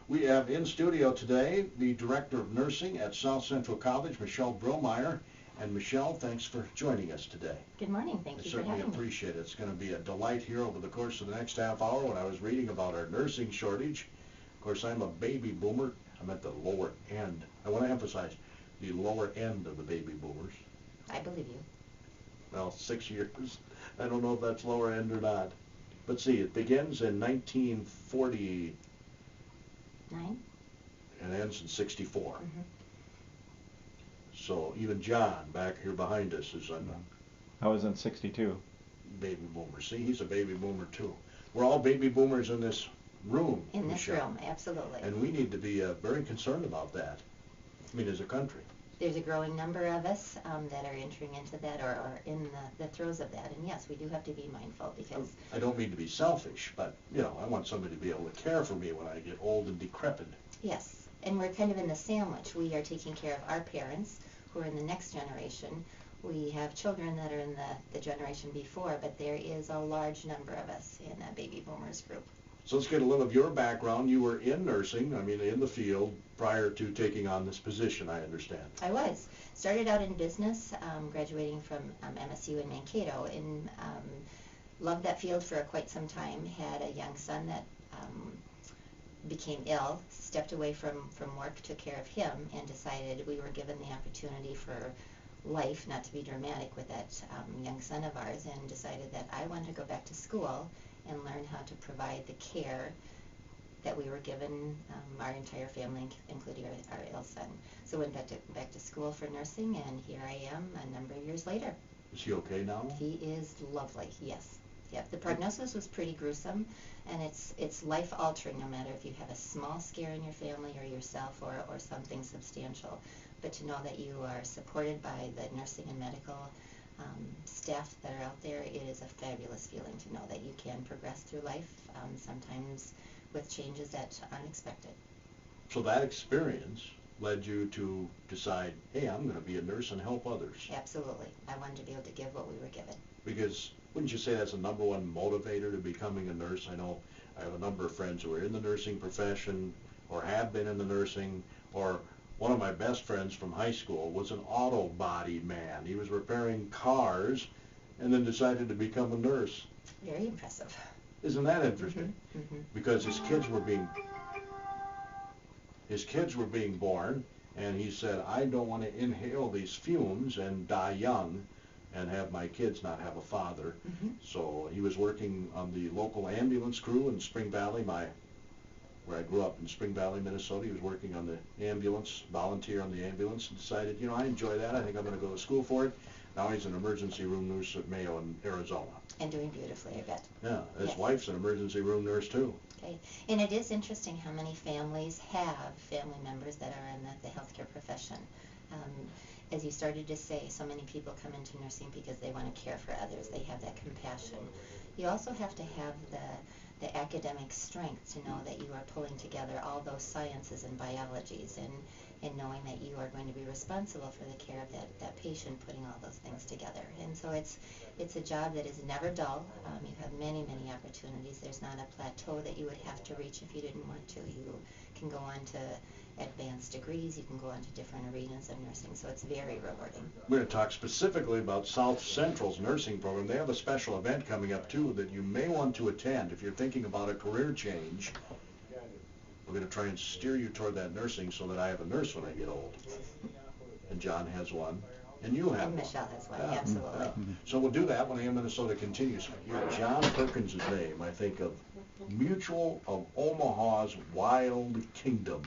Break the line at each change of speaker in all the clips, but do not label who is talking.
We have in studio today the Director of Nursing at South Central College, Michelle Brielmaier. And Michelle, thanks for joining us today.
Good morning. Thank you for having me.
I certainly appreciate it. It's going to be a delight here over the course of the next half hour. When I was reading about our nursing shortage, of course, I'm a baby boomer. I'm at the lower end. I want to emphasize the lower end of the baby boomers.
I believe you.
Well, 6 years. I don't know if that's lower end or not. But see, it begins in 1949 and ends in 64.
Mm-hmm.
So even John back here behind us is a
I was in 62.
baby boomer. See, he's a baby boomer too. We're all baby boomers in this room.
In this
Michelle.
room, absolutely.
And we need to be very concerned about that. I mean, as a country.
There's a growing number of us that are entering into that or are in the throes of that. And yes, we do have to be mindful because...
I don't mean to be selfish, but, you know, I want somebody to be able to care for me when I get old and decrepit.
Yes, and we're kind of in the sandwich. We are taking care of our parents who are in the next generation. We have children that are in the generation before, but there is a large number of us in that baby boomers group.
So let's get a little of your background. You were in nursing, I mean, in the field, prior to taking on this position, I understand.
I was. Started out in business, graduating from MSU in Mankato, and loved that field for quite some time. Had a young son that became ill, stepped away from work, took care of him, and decided we were given the opportunity for life, not to be dramatic with that young son of ours, and decided that I wanted to go back to school and learn how to provide the care that we were given, our entire family, including our ill son. So went back to school for nursing, and here I am a number of years later.
Is he okay now?
He is lovely, yes. Yeah, the prognosis was pretty gruesome, and it's life-altering no matter if you have a small scare in your family or yourself or something substantial. But to know that you are supported by the nursing and medical staff that are out there, it is a fabulous feeling to know that you can progress through life, sometimes with changes that aren't expected.
So that experience led you to decide, hey, I'm going to be a nurse and help others.
Absolutely. I wanted to be able to give what we were given.
Because wouldn't you say that's the number one motivator to becoming a nurse? I know I have a number of friends who are in the nursing profession or have been in the nursing, or one of my best friends from high school was an auto body man. He was repairing cars and then decided to become a nurse.
Very impressive.
Isn't that interesting?
Mm-hmm. Mm-hmm.
Because his kids were being born, and he said, I don't want to inhale these fumes and die young and have my kids not have a father.
Mm-hmm.
So he was working on the local ambulance crew in Spring Valley, where I grew up in Spring Valley, Minnesota. He was working on the ambulance, volunteer on the ambulance, and decided, you know, I enjoy that. I think I'm going to go to school for it. Now he's an emergency room nurse at Mayo in Arizona.
And doing beautifully, I bet.
Yeah, his
Yes.
wife's an emergency room nurse too.
Okay, and it is interesting how many families have family members that are in the healthcare profession. As you started to say, so many people come into nursing because they want to care for others. They have that compassion. You also have to have the academic strength to know that you are pulling together all those sciences and biologies and knowing that you are going to be responsible for the care of that patient, putting all those things together. And so it's a job that is never dull. You have many, many opportunities. There's not a plateau that you would have to reach if you didn't want to. You can go on to advanced degrees. You can go on to different arenas of nursing. So it's very rewarding.
We're going to talk specifically about South Central's nursing program. They have a special event coming up too that you may want to attend if you're thinking about a career change. We're going to try and steer you toward that nursing so that I have a nurse when I get old. And John has one. And you have
And
one.
Michelle has one,
Yeah.
absolutely.
Yeah. So we'll do that when AM Minnesota continues. Hear John Perkins' name. I think of Mutual of Omaha's Wild Kingdom.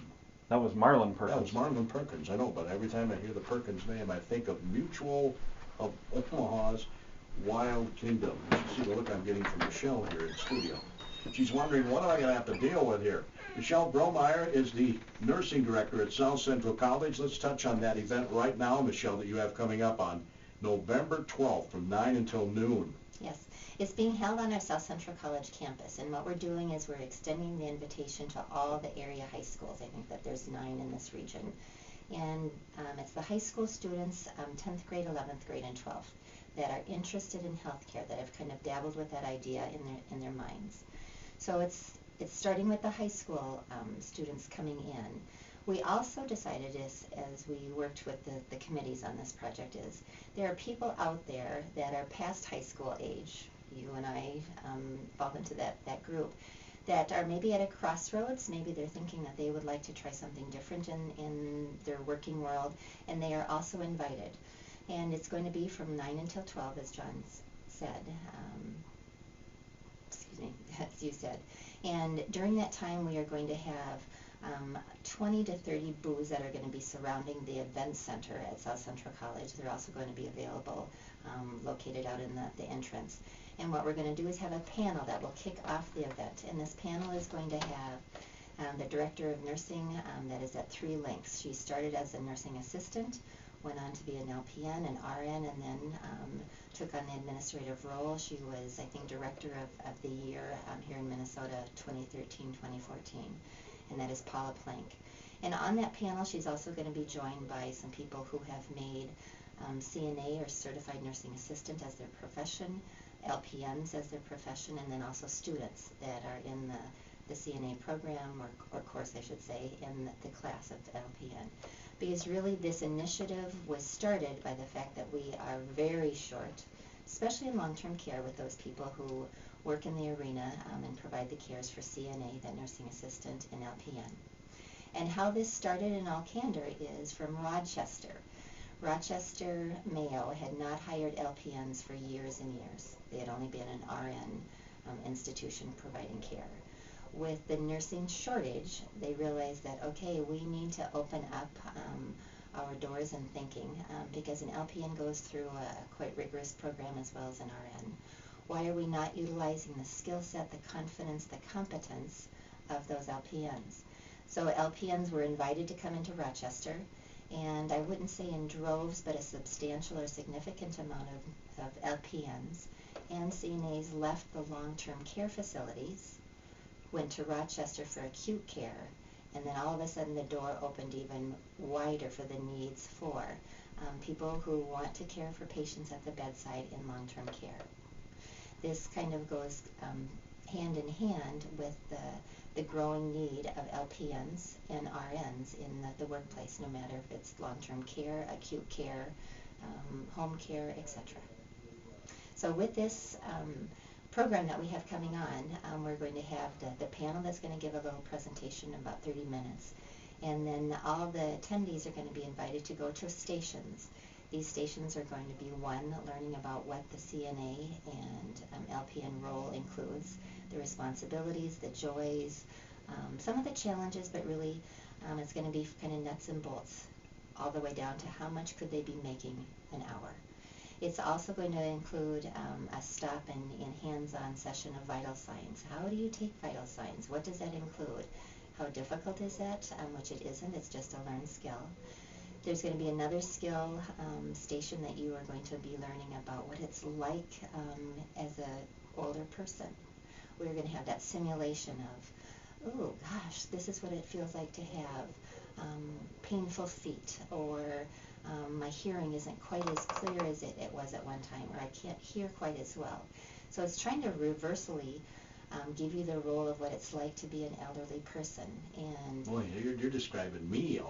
That was Marlon Perkins.
That was Marlon Perkins, I know, but every time I hear the Perkins name, I think of Mutual of Omaha's Wild Kingdom. You should see the look I'm getting from Michelle here in studio. She's wondering, what am I going to have to deal with here? Michelle Brielmaier is the nursing director at South Central College. Let's touch on that event right now, Michelle, that you have coming up on November 12th from 9 until noon.
Yes. It's being held on our South Central College campus, and what we're doing is we're extending the invitation to all the area high schools. I think that there's 9 in this region. And it's the high school students, 10th grade, 11th grade, and 12th, that are interested in healthcare, that have kind of dabbled with that idea in their minds. So it's it's starting with the high school students coming in. We also decided, as we worked with the committees on this project, is there are people out there that are past high school age. You and I fall into that group, that are maybe at a crossroads. Maybe they're thinking that they would like to try something different in their working world, and they are also invited. And it's going to be from 9 until 12, as John said. Excuse me, as you said. And during that time, we are going to have 20 to 30 booths that are going to be surrounding the event center at South Central College. They're also going to be available, located out in the entrance. And what we're going to do is have a panel that will kick off the event. And this panel is going to have the director of nursing that is at 3 lengths. She started as a nursing assistant, went on to be an LPN, an RN, and then took on the administrative role. She was, I think, director of the year here in Minnesota, 2013-2014, and that is Paula Plank. And on that panel, she's also going to be joined by some people who have made CNA, or Certified Nursing Assistant, as their profession, LPNs as their profession, and then also students that are in the CNA program, or course I should say, in the class of LPN. Because really this initiative was started by the fact that we are very short, especially in long-term care, with those people who work in the arena and provide the cares for CNA, that nursing assistant, and LPN. And how this started, in all candor, is from Rochester. Rochester Mayo had not hired LPNs for years and years. They had only been an RN institution providing care. With the nursing shortage, they realized that, okay, we need to open up our doors and thinking, because an LPN goes through a quite rigorous program as well as an RN. Why are we not utilizing the skill set, the confidence, the competence of those LPNs? So LPNs were invited to come into Rochester, and I wouldn't say in droves, but a substantial or significant amount of LPNs and CNAs left the long-term care facilities, went to Rochester for acute care, and then all of a sudden the door opened even wider for the needs for people who want to care for patients at the bedside in long-term care. This kind of goes hand in hand with the growing need of LPNs and RNs in the workplace, no matter if it's long-term care, acute care, home care, etc. So with this program that we have coming on, we're going to have the panel that's going to give a little presentation in about 30 minutes. And then all the attendees are going to be invited to go to stations. These stations are going to be, one, learning about what the CNA and LPN role includes, the responsibilities, the joys, some of the challenges, but really it's going to be kind of nuts and bolts, all the way down to how much could they be making an hour. It's also going to include a stop and hands-on session of vital signs. How do you take vital signs? What does that include? How difficult is that? Which it isn't. It's just a learned skill. There's going to be another skill station that you are going to be learning about what it's like as an older person. We're going to have that simulation of, oh gosh, this is what it feels like to have painful feet, or my hearing isn't quite as clear as it was at one time, or I can't hear quite as well. So it's trying to reversely give you the role of what it's like to be an elderly person. And
boy, you're describing me.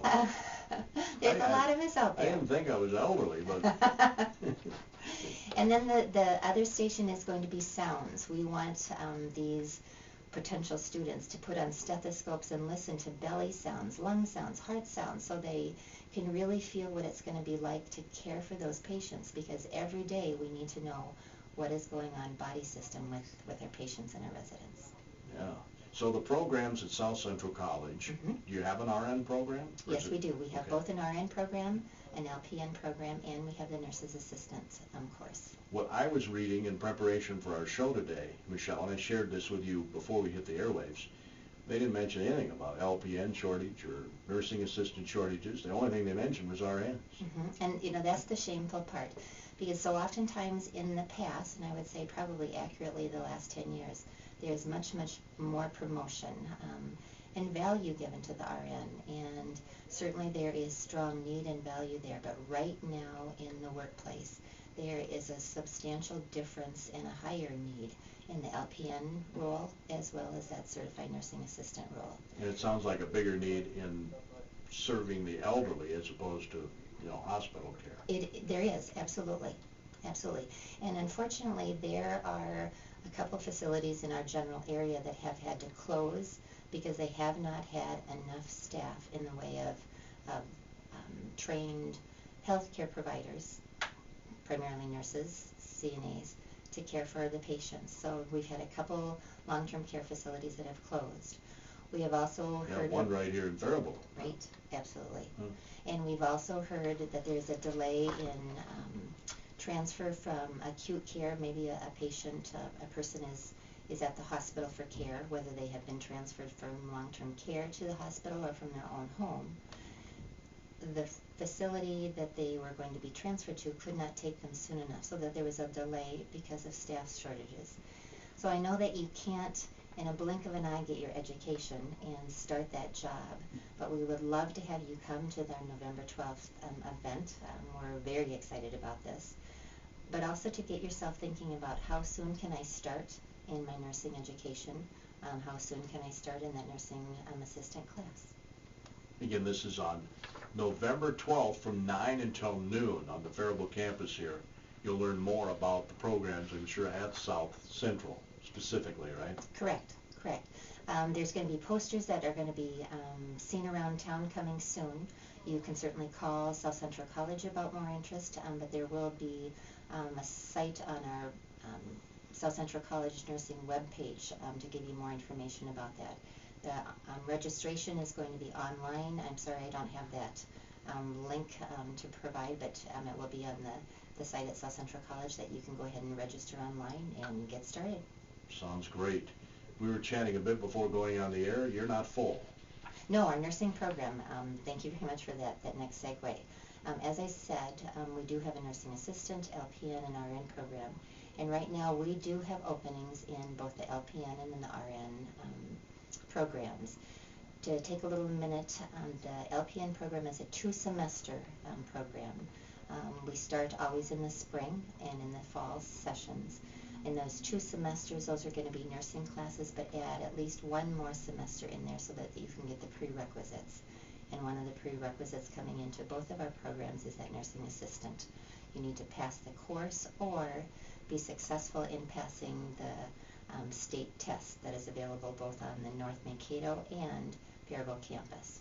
There's a lot of us out there.
I didn't think I was elderly, but...
And then the other station is going to be sounds. We want these potential students to put on stethoscopes and listen to belly sounds, lung sounds, heart sounds, so they can really feel what it's going to be like to care for those patients, because every day we need to know what is going on body system with our patients and our residents.
Yeah. So the programs at South Central College, do you have an RN program?
Yes, we do. We have both an RN program, an LPN program, and we have the nurse's assistant course.
What I was reading in preparation for our show today, Michelle, and I shared this with you before we hit the airwaves, they didn't mention anything about LPN shortage or nursing assistant shortages. The only thing they mentioned was RNs.
And you know, that's the shameful part, because so oftentimes in the past, and I would say probably accurately the last 10 years, there's much, much more promotion and value given to the RN, and certainly there is strong need and value there, but right now in the workplace there is a substantial difference and a higher need in the LPN role as well as that certified nursing assistant role.
And it sounds like a bigger need in serving the elderly as opposed to, hospital care.
There is, absolutely, absolutely. And unfortunately, there are a couple facilities in our general area that have had to close because they have not had enough staff in the way of trained healthcare providers, primarily nurses, CNAs, to care for the patients. So we've had a couple long-term care facilities that have closed. We have also heard
one right here in Faribault.
Right, absolutely. And we've also heard that there's a delay in transfer from acute care. Maybe a patient, a person is at the hospital for care, whether they have been transferred from long-term care to the hospital or from their own home. The facility that they were going to be transferred to could not take them soon enough, so that there was a delay because of staff shortages. So I know that you can't, in a blink of an eye, get your education and start that job, but we would love to have you come to our November 12th event. We're very excited about this, but also to get yourself thinking about how soon can I start in my nursing education, how soon can I start in that nursing assistant class.
Again, this is on November 12th from 9 until noon on the Faribault campus here. You'll learn more about the programs, I'm sure, at South Central specifically, right?
Correct, correct. There's going to be posters that are going to be seen around town coming soon. You can certainly call South Central College about more interest, but there will be a site on our South Central College nursing webpage to give you more information about that. The registration is going to be online. I'm sorry I don't have that link to provide, but it will be on the site at South Central College that you can go ahead and register online and get started.
Sounds great. We were chatting a bit before going on the air. You're not full.
No, our nursing program, thank you very much for that next segue. As I said, we do have a nursing assistant, LPN, and RN program. And right now we do have openings in both the LPN and in the RN programs. To take a little minute, the LPN program is a 2-semester program. We start always in the spring and in the fall sessions. In those 2 semesters, those are going to be nursing classes, but add at least one more semester in there so that you can get the prerequisites. And one of the prerequisites coming into both of our programs is that nursing assistant. You need to pass the course or be successful in passing the state test that is available both on the North Mankato and Faribault campus.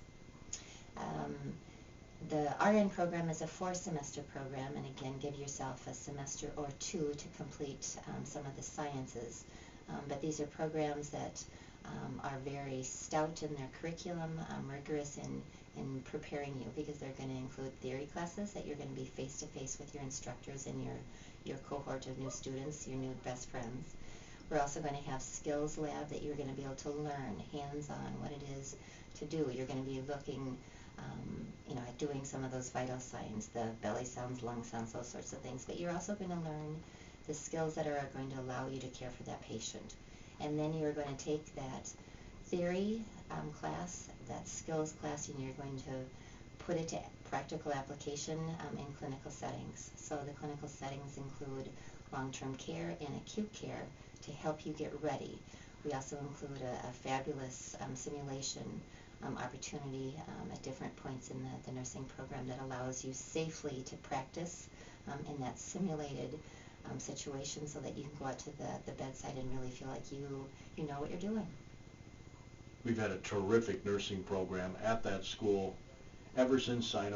The RN program is a 4-semester program, and again, give yourself a semester or 2 to complete some of the sciences. But these are programs that are very stout in their curriculum, rigorous in preparing you, because they're going to include theory classes that you're going to be face-to-face with your instructors and your cohort of new students, your new best friends. We're also going to have skills lab that you're going to be able to learn hands-on what it is to do. You're going to be looking at doing some of those vital signs, the belly sounds, lung sounds, those sorts of things. But you're also going to learn the skills that are going to allow you to care for that patient. And then you're going to take that theory class, that skills class, and you're going to put it to practical application in clinical settings. So the clinical settings include long-term care and acute care to help you get ready. We also include a fabulous simulation opportunity at different points in the nursing program that allows you safely to practice in that simulated situation so that you can go out to the bedside and really feel like you know what you're doing.
We've had a terrific nursing program at that school ever since I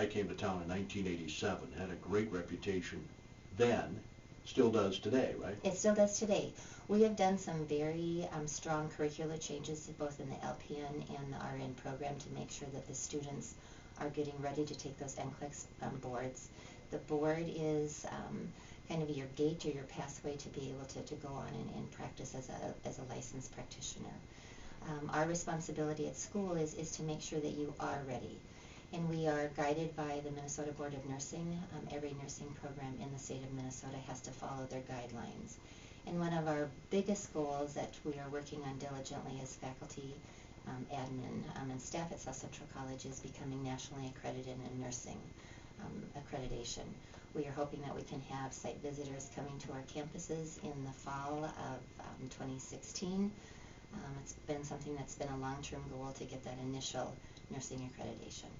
came to town in 1987. Had a great reputation then, still does today, right?
It still does today. We have done some very strong curricular changes both in the LPN and the RN program to make sure that the students are getting ready to take those NCLEX boards. The board is kind of your gate or your pathway to be able to go on and practice as a licensed practitioner. Our responsibility at school is to make sure that you are ready. And we are guided by the Minnesota Board of Nursing. Every nursing program in the state of Minnesota has to follow their guidelines. And one of our biggest goals that we are working on diligently as faculty, admin, and staff at South Central College is becoming nationally accredited in nursing accreditation. We are hoping that we can have site visitors coming to our campuses in the fall of 2016. It's been something that's been a long-term goal to get that initial nursing accreditation.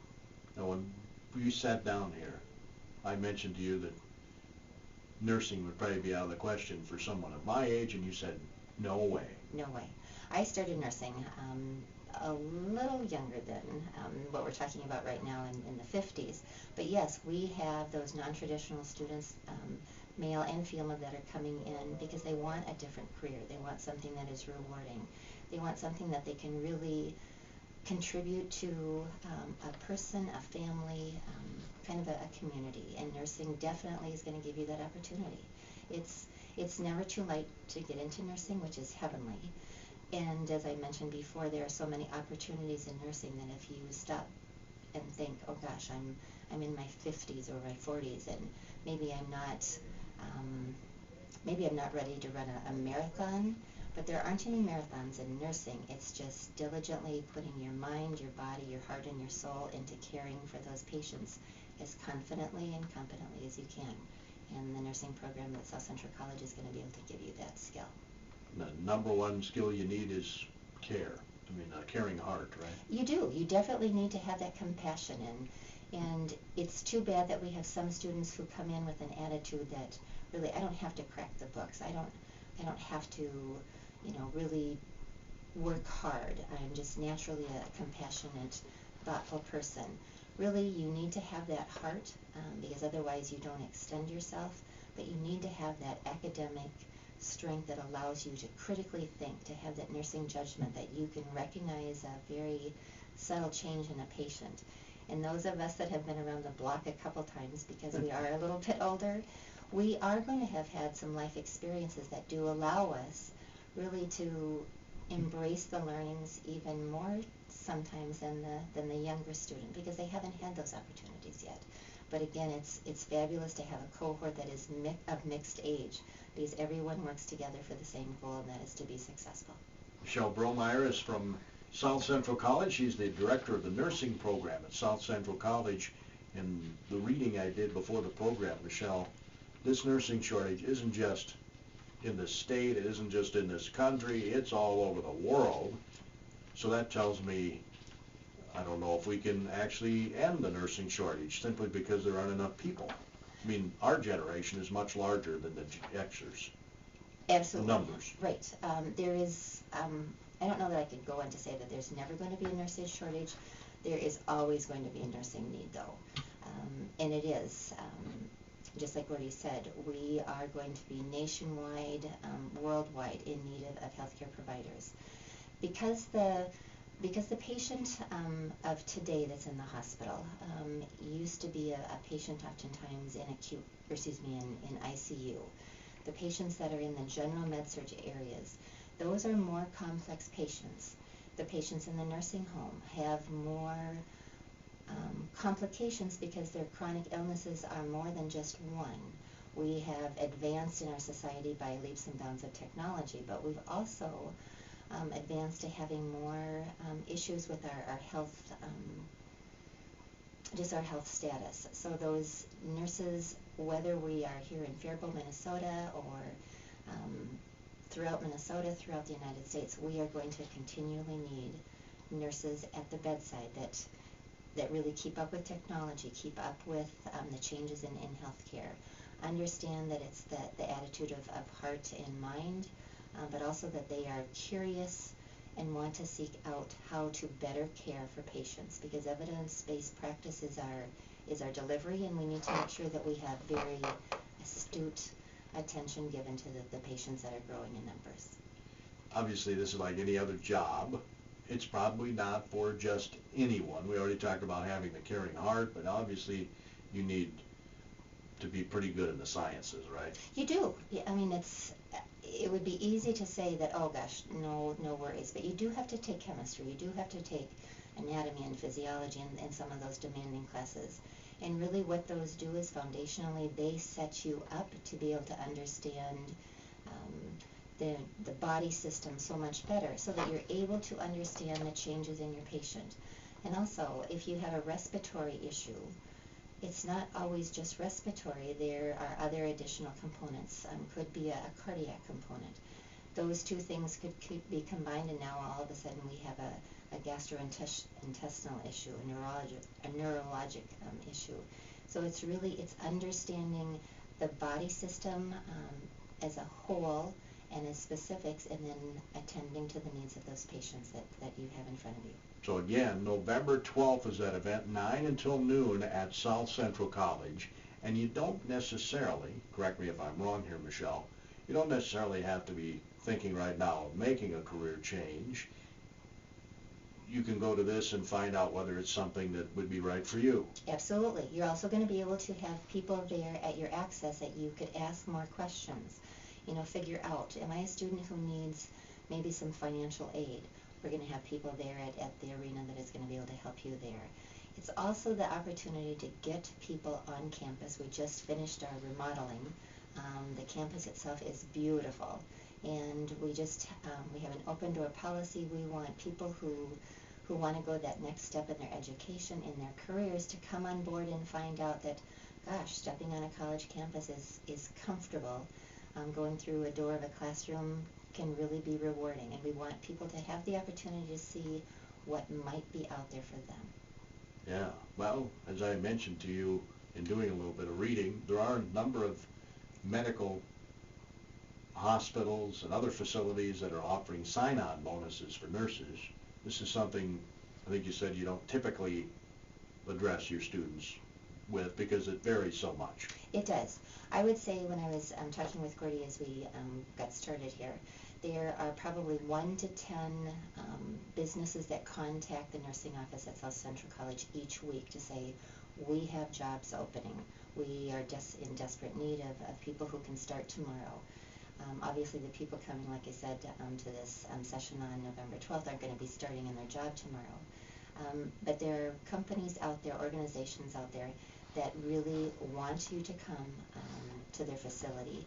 Now, when you sat down here, I mentioned to you that nursing would probably be out of the question for someone of my age, and you said, no way.
No way. I started nursing a little younger than what we're talking about right now in the 50s. But yes, we have those non-traditional students, male and female, that are coming in because they want a different career. They want something that is rewarding. They want something that they can really contribute to a person, a family, kind of a community. And nursing definitely is going to give you that opportunity. It's never too late to get into nursing, which is heavenly. And as I mentioned before, there are so many opportunities in nursing that if you stop and think, oh gosh, I'm in my 50s or my 40s, and maybe I'm not ready to run a marathon. But there aren't any marathons in nursing. It's just diligently putting your mind, your body, your heart, and your soul into caring for those patients as confidently and competently as you can. And the nursing program at South Central College is going to be able to give you that skill.
The number one skill you need is care. I mean, a caring heart, right?
You do. You definitely need to have that compassion. And it's too bad that we have some students who come in with an attitude that really, I don't have to crack the books. I don't have to, really work hard. I'm just naturally a compassionate, thoughtful person. Really, you need to have that heart because otherwise you don't extend yourself, but you need to have that academic strength that allows you to critically think, to have that nursing judgment that you can recognize a very subtle change in a patient. And those of us that have been around the block a couple times, because we are a little bit older, we are going to have had some life experiences that do allow us really to embrace the learnings even more sometimes than the younger student, because they haven't had those opportunities yet. But again, it's fabulous to have a cohort that is of mixed age, because everyone works together for the same goal, and that is to be successful.
Michelle Brielmaier is from South Central College. She's the director of the nursing program at South Central College. In the reading I did before the program, Michelle, this nursing shortage isn't just in the state, it isn't just in this country, it's all over the world. So that tells me, I don't know if we can actually end the nursing shortage simply because there aren't enough people. I mean, our generation is much larger than the Xers.
Absolutely.
The numbers.
Right. There is, I don't know that I could go on to say that there's never going to be a nursing shortage. There is always going to be a nursing need, though. And it is. Just like Gordy said, we are going to be nationwide, worldwide in need of healthcare providers. Because the patient of today that's in the hospital used to be a patient oftentimes in ICU. The patients that are in the general med-surg areas, those are more complex patients. The patients in the nursing home have more complications because their chronic illnesses are more than just one. We have advanced in our society by leaps and bounds of technology, but we've also advanced to having more issues with our health, just our health status. So those nurses, whether we are here in Faribault, Minnesota, or throughout Minnesota, throughout the United States, we are going to continually need nurses at the bedside that really keep up with technology, keep up with the changes in healthcare. Understand that it's the attitude of heart and mind, but also that they are curious and want to seek out how to better care for patients, because evidence-based practice is our delivery, and we need to make sure that we have very astute attention given to the patients that are growing in numbers.
Obviously, this is like any other job. It's probably not for just anyone. We already talked about having the caring heart, but obviously you need to be pretty good in the sciences, right?
You do. Yeah, I mean, it would be easy to say that, oh gosh, no worries, but you do have to take chemistry. You do have to take anatomy and physiology and some of those demanding classes. And really what those do is foundationally they set you up to be able to understand the body system so much better, so that you're able to understand the changes in your patient. And also, if you have a respiratory issue, It's not always just respiratory. There are other additional components. Could be a cardiac component. Those two things could be combined, and now all of a sudden we have a gastrointestinal issue, a neurologic issue. So it's understanding the body system as a whole and as specifics, and then attending to the needs of those patients that you have in front of you.
So again, November 12th is that event, 9 until noon at South Central College. And you don't necessarily, correct me if I'm wrong here, Michelle, you don't necessarily have to be thinking right now of making a career change. You can go to this and find out whether it's something that would be right for you.
Absolutely. You're also going to be able to have people there at your access that you could ask more questions. Figure out, am I a student who needs maybe some financial aid? We're going to have people there at the arena that is going to be able to help you there. It's also the opportunity to get people on campus. We just finished our remodeling. The campus itself is beautiful, and we have an open door policy. We want people who want to go that next step in their education, in their careers, to come on board and find out that, gosh, stepping on a college campus is comfortable. Going through a door of a classroom can really be rewarding, and we want people to have the opportunity to see what might be out there for them.
Yeah, well, as I mentioned to you in doing a little bit of reading, there are a number of medical hospitals and other facilities that are offering sign-on bonuses for nurses. This is something, I think you said, you don't typically address your students with because it varies so much.
It does. I would say when I was talking with Gordy as we got started here, there are probably 1 to 10 businesses that contact the nursing office at South Central College each week to say, we have jobs opening. We are just in desperate need of people who can start tomorrow. Obviously the people coming, like I said, to this session on November 12th aren't going to be starting in their job tomorrow. But there are companies out there, organizations out there that really want you to come to their facility,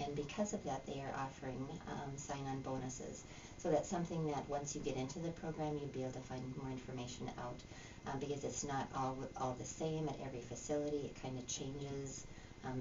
and because of that they are offering sign-on bonuses. So that's something that once you get into the program you'll be able to find more information out, because it's not all the same at every facility. It kind of changes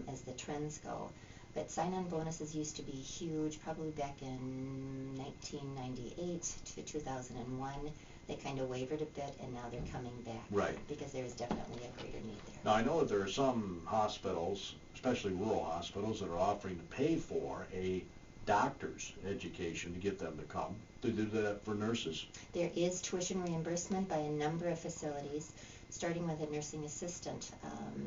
as the trends go. But sign-on bonuses used to be huge, probably back in 1998 to 2001. They kind of wavered a bit, and now they're coming back.
Right.
Because there is definitely a greater need there.
Now, I know that there are some hospitals, especially rural hospitals, that are offering to pay for a doctor's education to get them to come. To do that for nurses?
There is tuition reimbursement by a number of facilities, starting with a nursing assistant.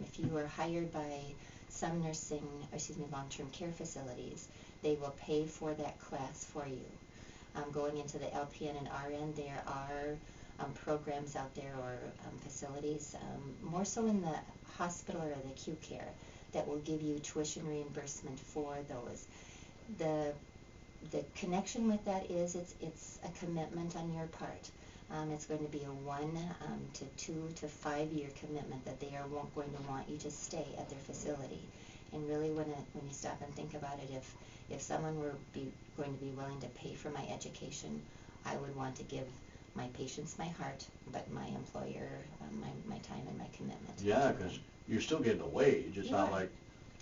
If you are hired by some long-term care facilities, they will pay for that class for you. Going into the LPN and RN, there are programs out there or facilities, more so in the hospital or the acute care, that will give you tuition reimbursement for those. The connection with that is it's a commitment on your part. It's going to be a 1 to 2 to 5 year commitment that they are going to want you to stay at their facility. And really, when you stop and think about it, if someone were going to be willing to pay for my education, I would want to give my patients my heart, but my employer my time and my commitment.
Yeah, because you're still getting a wage. It's not like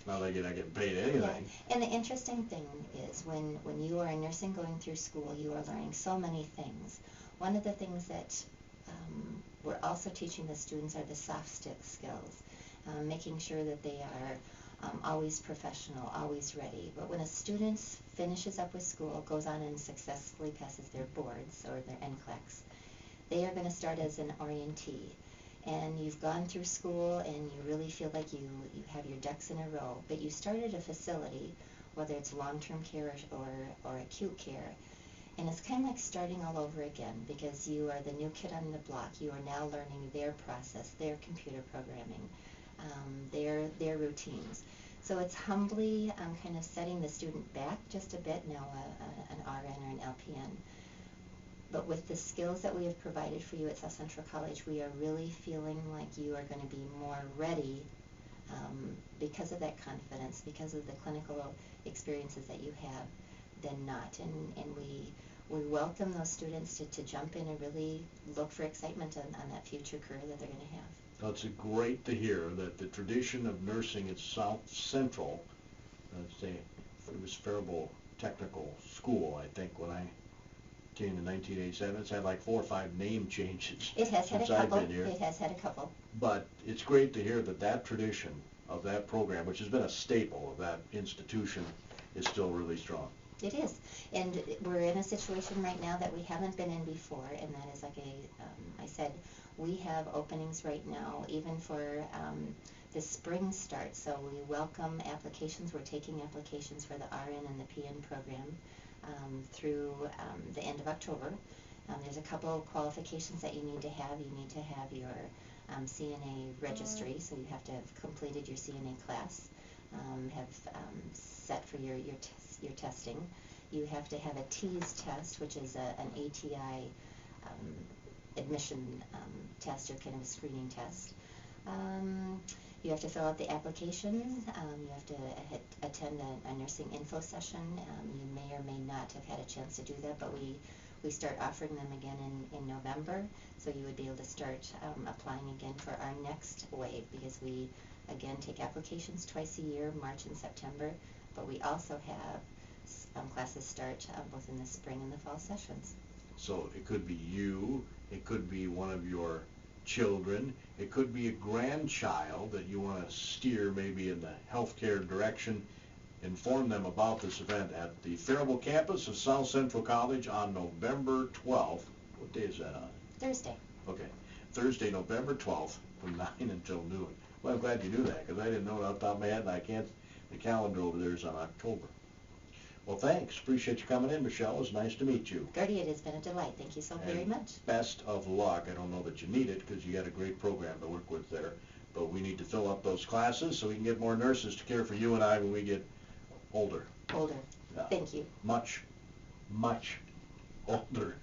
you're not getting paid anything.
Yeah. And the interesting thing is when you are in nursing going through school, you are learning so many things. One of the things that we're also teaching the students are the soft skills, making sure that they are always professional, always ready. But when a student finishes up with school, goes on and successfully passes their boards or their NCLEX, they are going to start as an orientee. And you've gone through school and you really feel like you have your ducks in a row, but you start at a facility, whether it's long-term care or acute care, and it's kind of like starting all over again, because you are the new kid on the block. You are now learning their process, their computer programming, their routines. So it's humbly kind of setting the student back just a bit, now an RN or an LPN. But with the skills that we have provided for you at South Central College, we are really feeling like you are going to be more ready because of that confidence, because of the clinical experiences that you have, than not. And we welcome those students to jump in and really look for excitement on that future career that they're going to have.
It's great to hear that the tradition of nursing at South Central, it was Faribault Technical School, I think, when I came in 1987. It's had like 4 or 5 name changes
It has had a
since I've
couple.
been here.
It has had a couple.
But it's great to hear that that tradition of that program, which has been a staple of that institution, is still really strong.
It is, and we're in a situation right now that we haven't been in before, and that is like I said, we have openings right now, even for the spring start. So we welcome applications. We're taking applications for the RN and the PN program through the end of October. There's a couple of qualifications that you need to have. You need to have your CNA registry, so you have to have completed your CNA class, set for your testing. You have to have a TEAS test, which is an ATI admission test, or kind of a screening test. You have to fill out the application. You have to attend a nursing info session. You may or may not have had a chance to do that, but we start offering them again in November, so you would be able to start applying again for our next wave, because we again take applications twice a year, March and September, but we also have classes start both in the spring and the fall sessions.
So it could be you, it could be one of your children, it could be a grandchild that you want to steer maybe in the healthcare direction. Inform them about this event at the Faribault campus of South Central College on November 12th. What day is that on?
Thursday.
Okay, Thursday, November 12th from 9 until noon. Well, I'm glad you knew that, because I didn't know it off the top of my head, and I can't, the calendar over there is on October. Well, thanks. Appreciate you coming in, Michelle. It was nice to meet you.
Gordy, it has been a delight. Thank you so very much.
Best of luck. I don't know that you need it, because you got a great program to work with there, but we need to fill up those classes so we can get more nurses to care for you and I when we get older.
Older.
Yeah.
Thank you.
Much, much older.